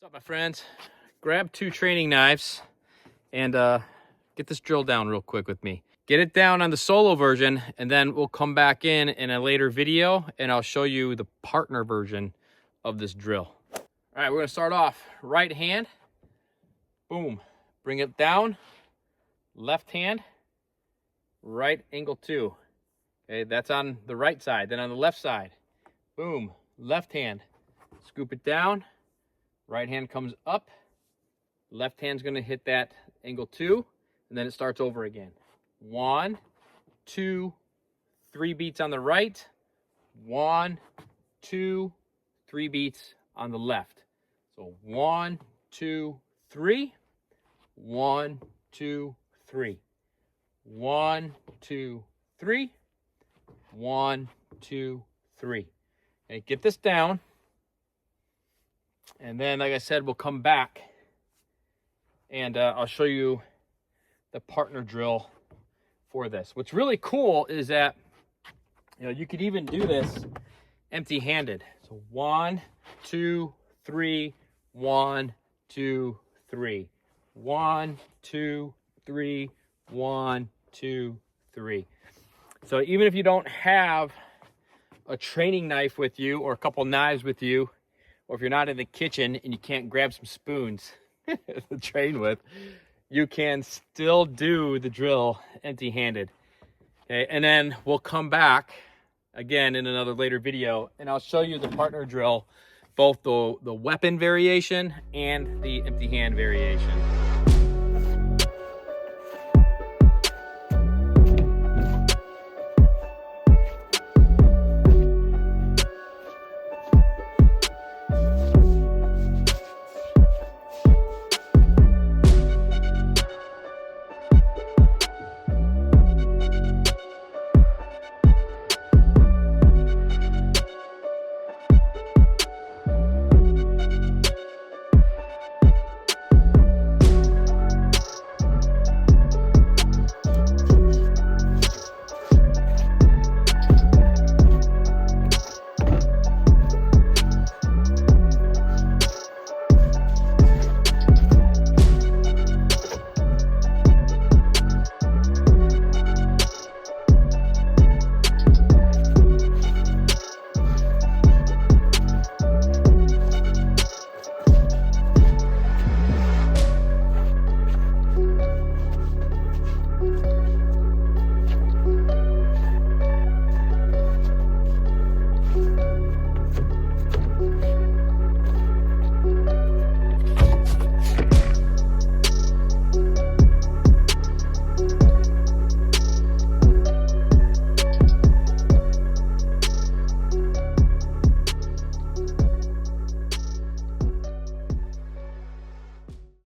Up, my friends, grab 2 training knives and get this drill down real quick with me. Get it down on the solo version, and then we'll come back in a later video and I'll show you the partner version of this drill. All right, we're gonna start off right hand. Boom, bring it down. Left hand, right angle 2. Okay, that's on the right side. Then on the left side, boom, left hand, scoop it down. Right hand comes up, left hand's gonna hit that angle 2, and then it starts over again. 1, 2, 3 beats on the right, 1, 2, 3 beats on the left. So 1, 2, 3, 1, 2, 3, 1, 2, 3, 1, 2, 3. Okay, get this down. And then, like I said, we'll come back and I'll show you the partner drill for this. What's really cool is that, you could even do this empty-handed. So 1, 2, 3, 1, 2, 3, 1, 2, 3, 1, 2, 3. So even if you don't have a training knife with you or a couple knives with you, or if you're not in the kitchen and you can't grab some spoons to train with, you can still do the drill empty-handed. Okay, and then we'll come back again in another later video and I'll show you the partner drill, both the weapon variation and the empty hand variation.